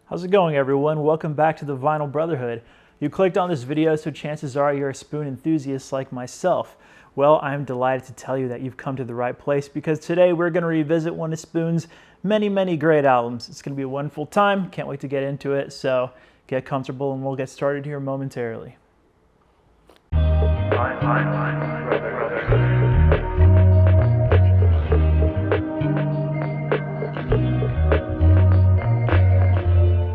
How's it going, everyone? Welcome back to the Vinyl Brotherhood. You clicked on this video, so chances are you're a Spoon enthusiast like myself. Well, I'm delighted to tell you that you've come to the right place because today we're going to revisit one of Spoon's many great albums. It's going to be a wonderful time. Can't wait to get into it, so get comfortable and we'll get started here momentarily.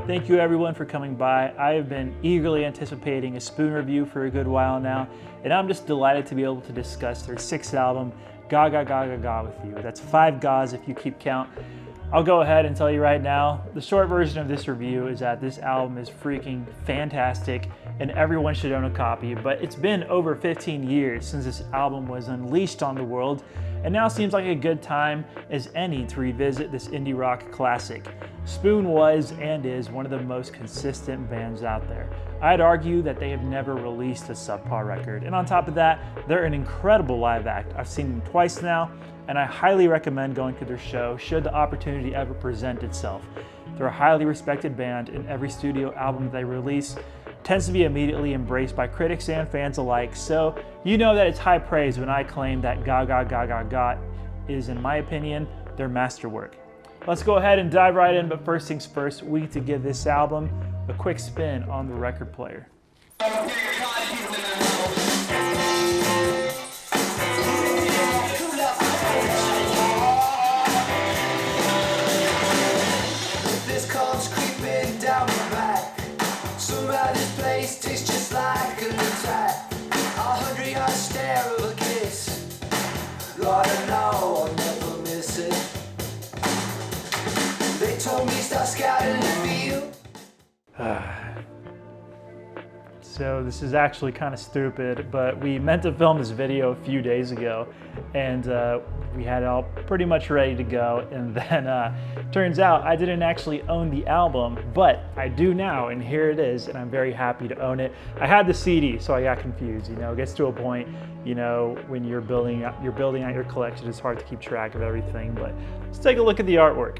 Thank you everyone for coming by. I have been eagerly anticipating a Spoon review for a good while now, and I'm just delighted to be able to discuss their sixth album, Ga Ga Ga Ga Ga, with you. That's 5 Ga's if you keep count. I'll go ahead and tell you right now, the short version of this review is that this album is freaking fantastic and everyone should own a copy, but it's been over 15 years since this album was unleashed on the world, and now seems like a good time as any to revisit this indie rock classic. Spoon was and is one of the most consistent bands out there. I'd argue that they have never released a subpar record, and on top of that, they're an incredible live act. I've seen them twice now, and I highly recommend going to their show should the opportunity ever present itself. They're a highly respected band, and every studio album they release tends to be immediately embraced by critics and fans alike, so you know that it's high praise when I claim that Ga Ga Ga Ga Ga is, in my opinion, their masterwork. Let's go ahead and dive right in, but first things first, we need to give this album a quick spin on the record player. This comes creeping down my back. Somehow this place tastes just like an attack. 100-yard stare of a kiss. Lord, I know I'll never miss it. They told me start scouting the field. So this is actually kind of stupid, but we meant to film this video a few days ago, and we had it all pretty much ready to go, and then turns out I didn't actually own the album, but I do now, and here it is, and I'm very happy to own it. I had the CD, so I got confused. You know, it gets to a point, you know, when you're building out your collection, it's hard to keep track of everything, but let's take a look at the artwork.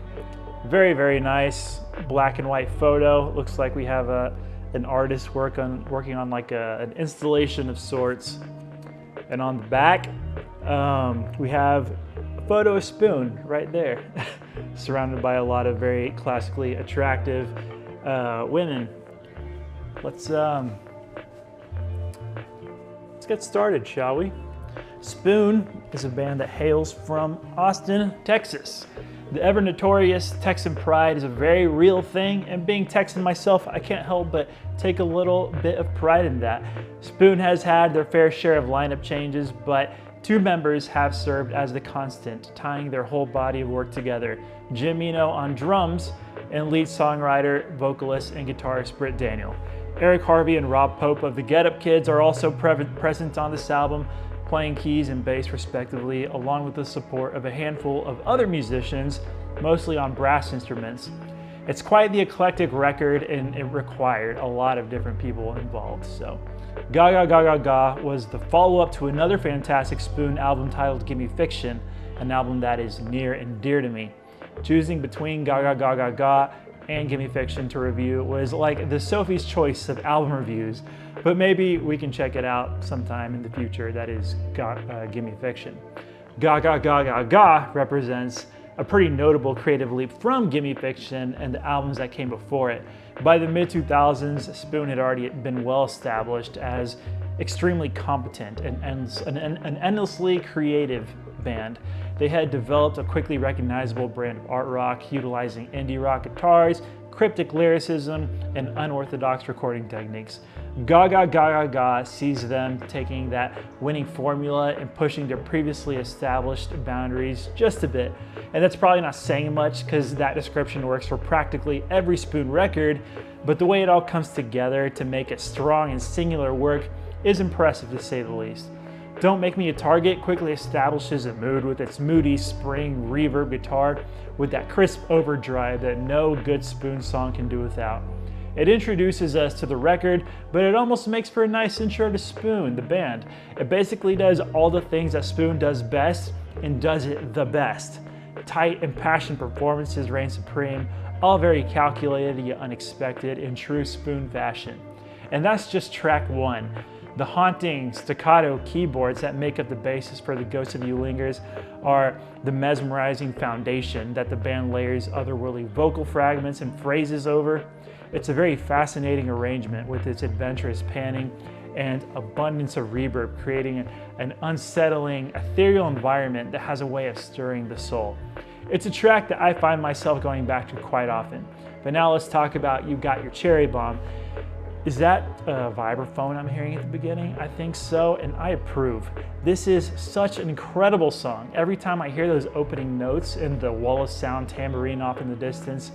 Very nice black and white photo. Looks like we have an artist working on like an installation of sorts. And on the back, we have a photo of Spoon right there, surrounded by a lot of very classically attractive women. Let's get started, shall we? Spoon is a band that hails from Austin, Texas. The ever notorious Texan pride is a very real thing, and being Texan myself, I can't help but take a little bit of pride in that. Spoon has had their fair share of lineup changes, but 2 members have served as the constant, tying their whole body of work together. Jim Eno on drums, and lead songwriter, vocalist, and guitarist Britt Daniel. Eric Harvey and Rob Pope of the Get Up Kids are also present on this album, playing keys and bass respectively, along with the support of a handful of other musicians, mostly on brass instruments. It's quite the eclectic record, and it required a lot of different people involved. So, Ga Ga Ga Ga Ga was the follow-up to another fantastic Spoon album titled Gimme Fiction, an album that is near and dear to me. Choosing between Ga Ga Ga Ga Ga and Gimme Fiction to review was like the Sophie's Choice of album reviews, but maybe we can check it out sometime in the future. That is Gimme Fiction. Ga Ga Ga Ga Ga represents a pretty notable creative leap from Gimme Fiction and the albums that came before it. By the mid-2000s, Spoon had already been well established as extremely competent and an endlessly creative band. They had developed a quickly recognizable brand of art rock, utilizing indie rock guitars, cryptic lyricism, and unorthodox recording techniques. Ga Ga Ga Ga Ga sees them taking that winning formula and pushing their previously established boundaries just a bit. And that's probably not saying much because that description works for practically every Spoon record, but the way it all comes together to make a strong and singular work is impressive to say the least. Don't Make Me a Target quickly establishes a mood with its moody spring reverb guitar with that crisp overdrive that no good Spoon song can do without. It introduces us to the record, but it almost makes for a nice intro to Spoon, the band. It basically does all the things that Spoon does best and does it the best. Tight, impassioned performances reign supreme, all very calculated yet unexpected in true Spoon fashion. And that's just track 1. The haunting staccato keyboards that make up the basis for The Ghost of You Lingers are the mesmerizing foundation that the band layers otherworldly vocal fragments and phrases over. It's a very fascinating arrangement with its adventurous panning and abundance of reverb, creating an unsettling, ethereal environment that has a way of stirring the soul. It's a track that I find myself going back to quite often. But now let's talk about You Got Your Cherry Bomb. Is that a vibraphone I'm hearing at the beginning? I think so, and I approve. This is such an incredible song. Every time I hear those opening notes and the wall of sound tambourine off in the distance,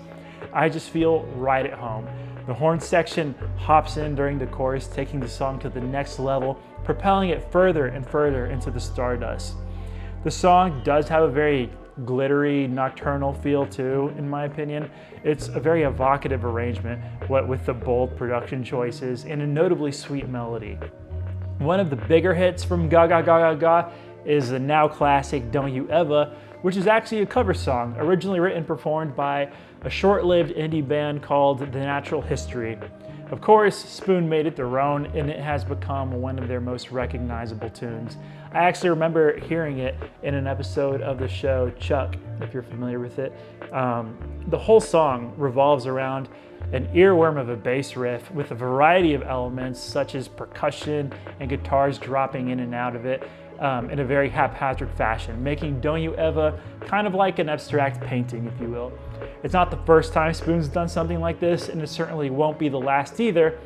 I just feel right at home. The horn section hops in during the chorus, taking the song to the next level, propelling it further and further into the stardust. The song does have a very glittery, nocturnal feel too, in my opinion. It's a very evocative arrangement, what with the bold production choices and a notably sweet melody. One of the bigger hits from Ga Ga Ga Ga Ga is the now classic Don't You Ever, which is actually a cover song, originally written and performed by a short-lived indie band called The Natural History. Of course, Spoon made it their own, and it has become one of their most recognizable tunes. I actually remember hearing it in an episode of the show Chuck, if you're familiar with it. The whole song revolves around an earworm of a bass riff with a variety of elements such as percussion and guitars dropping in and out of it in a very haphazard fashion, making Don't You Ever kind of like an abstract painting, if you will. It's not the first time Spoon's done something like this, and it certainly won't be the last either,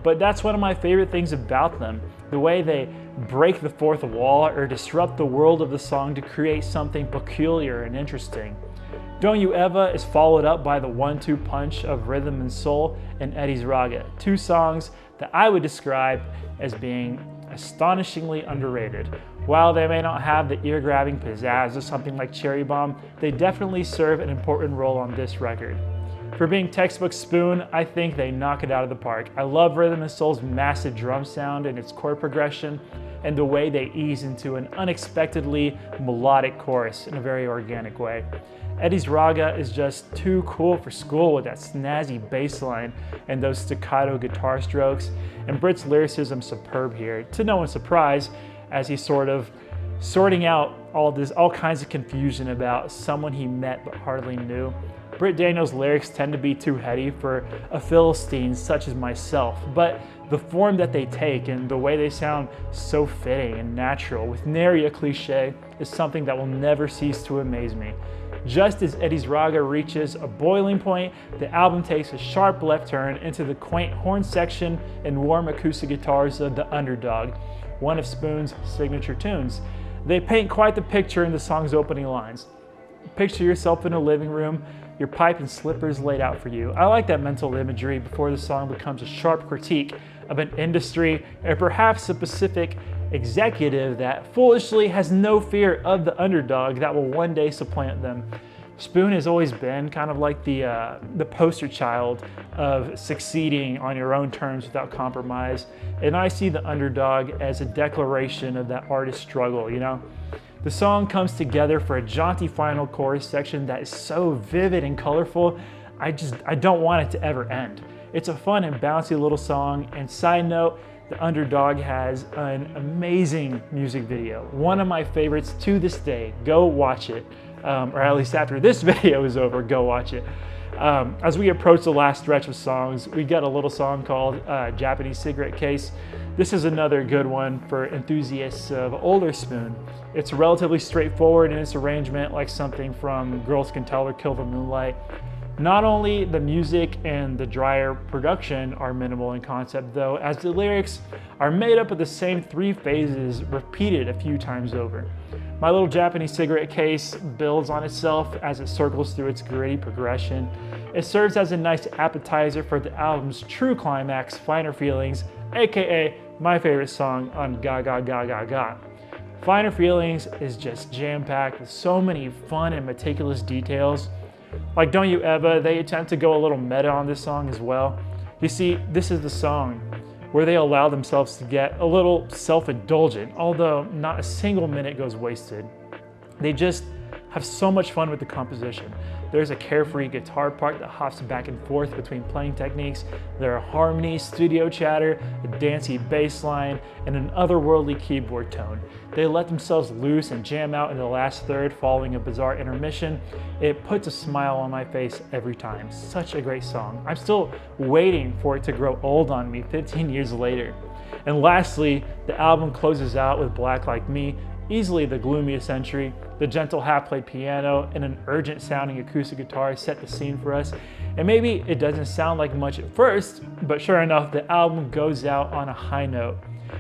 but that's one of my favorite things about them. The way they break the fourth wall or disrupt the world of the song to create something peculiar and interesting. Don't You Ever is followed up by the 1-2 punch of Rhythm and Soul and Eddie's Raga, two songs that I would describe as being astonishingly underrated. While they may not have the ear-grabbing pizzazz of something like Cherry Bomb, they definitely serve an important role on this record. For being textbook Spoon, I think they knock it out of the park. I love Rhythm and Soul's massive drum sound and its chord progression, and the way they ease into an unexpectedly melodic chorus in a very organic way. Eddie's Raga is just too cool for school with that snazzy bass line and those staccato guitar strokes, and Britt's lyricism superb here, to no one's surprise, as he's sort of sorting out all kinds of confusion about someone he met but hardly knew. Britt Daniels' lyrics tend to be too heady for a Philistine such as myself, but the form that they take and the way they sound so fitting and natural with nary a cliche is something that will never cease to amaze me. Just as Eddie's Raga reaches a boiling point, the album takes a sharp left turn into the quaint horn section and warm acoustic guitars of The Underdog, one of Spoon's signature tunes. They paint quite the picture in the song's opening lines. Picture yourself in a living room, your pipe and slippers laid out for you. I like that mental imagery before the song becomes a sharp critique of an industry or perhaps a specific executive that foolishly has no fear of the underdog that will one day supplant them. Spoon has always been kind of like the poster child of succeeding on your own terms without compromise, and I see the underdog as a declaration of that artist's struggle, you know? The song comes together for a jaunty final chorus section that is so vivid and colorful, I don't want it to ever end. It's a fun and bouncy little song, and side note, The Underdog has an amazing music video. One of my favorites to this day. Go watch it. Or at least after this video is over, go watch it. As we approach the last stretch of songs, we get a little song called Japanese Cigarette Case. This is another good one for enthusiasts of older Spoon. It's relatively straightforward in its arrangement, like something from Girls Can Tell or Kill the Moonlight. Not only the music and the drier production are minimal in concept though, as the lyrics are made up of the same three phases repeated a few times over. My Little Japanese Cigarette Case builds on itself as it circles through its gritty progression. It serves as a nice appetizer for the album's true climax, Finer Feelings, aka my favorite song on Ga Ga Ga Ga Ga. Finer Feelings is just jam-packed with so many fun and meticulous details. Like Don't You Ever, they attempt to go a little meta on this song as well. You see, this is the song where they allow themselves to get a little self-indulgent, although not a single minute goes wasted. They just have so much fun with the composition. There's a carefree guitar part that hops back and forth between playing techniques. There are harmonies, studio chatter, a dancey bass line, and an otherworldly keyboard tone. They let themselves loose and jam out in the last third following a bizarre intermission. It puts a smile on my face every time. Such a great song. I'm still waiting for it to grow old on me 15 years later. And lastly, the album closes out with Black Like Me, easily the gloomiest entry. The gentle half-played piano and an urgent sounding acoustic guitar set the scene for us. And maybe it doesn't sound like much at first, but sure enough, the album goes out on a high note.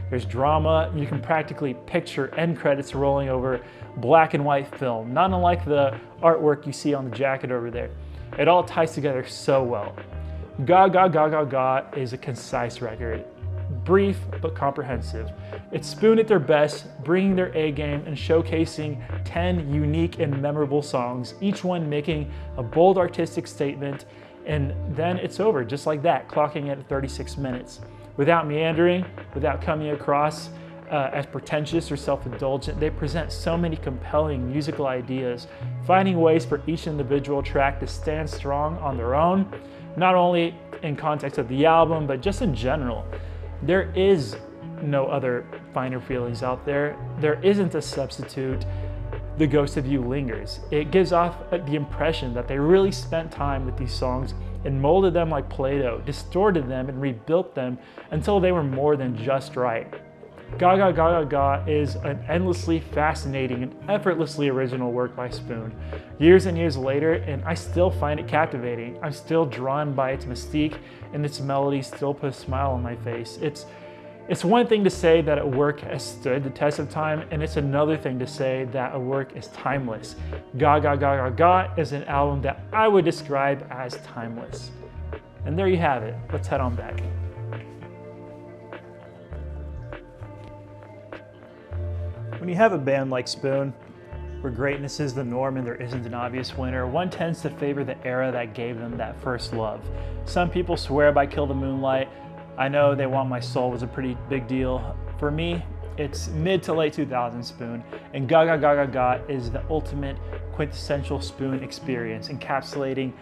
There's drama. You can practically picture end credits rolling over black and white film, not unlike the artwork you see on the jacket over there. It all ties together so well. Ga Ga Ga Ga Ga is a concise record. Brief but comprehensive. It's Spoon at their best, bringing their A game and showcasing 10 unique and memorable songs, each one making a bold artistic statement, and then it's over just like that, clocking it at 36 minutes. Without meandering, without coming across as pretentious or self-indulgent, they present so many compelling musical ideas, finding ways for each individual track to stand strong on their own, not only in context of the album, but just in general. There is no other Finer Feelings out there. There isn't a substitute. The Ghost of You lingers. It gives off the impression that they really spent time with these songs and molded them like Play-Doh, distorted them and rebuilt them until they were more than just right. Ga Ga Ga Ga Ga is an endlessly fascinating and effortlessly original work by Spoon. Years and years later, and I still find it captivating. I'm still drawn by its mystique, and its melody still put a smile on my face. It's one thing to say that a work has stood the test of time, and it's another thing to say that a work is timeless. Ga Ga Ga Ga Ga is an album that I would describe as timeless. And there you have it. Let's head on back. When you have a band like Spoon, where greatness is the norm and there isn't an obvious winner, one tends to favor the era that gave them that first love. Some people swear by Kill the Moonlight. I know They Want My Soul was a pretty big deal. For me, it's mid to late 2000s Spoon, and Ga Ga Ga Ga Ga is the ultimate quintessential Spoon experience, encapsulating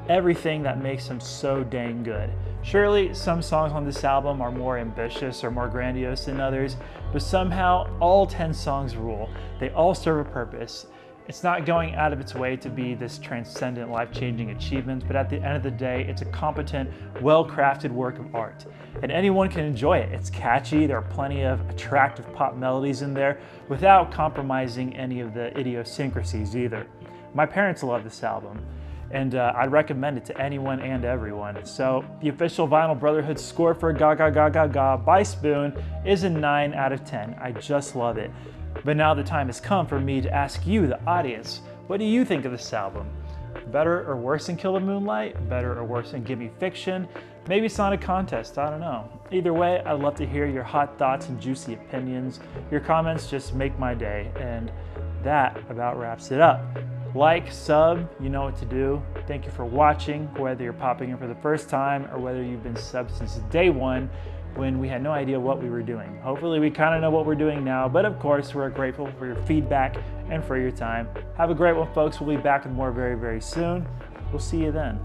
everything that makes them so dang good. Surely some songs on this album are more ambitious or more grandiose than others, but somehow all 10 songs rule. They all serve a purpose. It's not going out of its way to be this transcendent, life-changing achievement, but at the end of the day, it's a competent, well-crafted work of art. And anyone can enjoy it. It's catchy, there are plenty of attractive pop melodies in there, without compromising any of the idiosyncrasies either. My parents love this album, and I'd recommend it to anyone and everyone. So the official Vinyl Brotherhood score for Ga Ga Ga Ga Ga by Spoon is a 9 out of 10. I just love it. But now the time has come for me to ask you, the audience, what do you think of this album? Better or worse than Kill the Moonlight? Better or worse than Gimme Fiction? Maybe it's not a contest, I don't know. Either way, I'd love to hear your hot thoughts and juicy opinions. Your comments just make my day, and that about wraps it up. Like, sub, you know what to do. Thank you for watching, whether you're popping in for the first time or whether you've been subbed since day one when we had no idea what we were doing. Hopefully we kind of know what we're doing now, but of course we're grateful for your feedback and for your time. Have a great one, folks. We'll be back with more very, very soon. We'll see you then.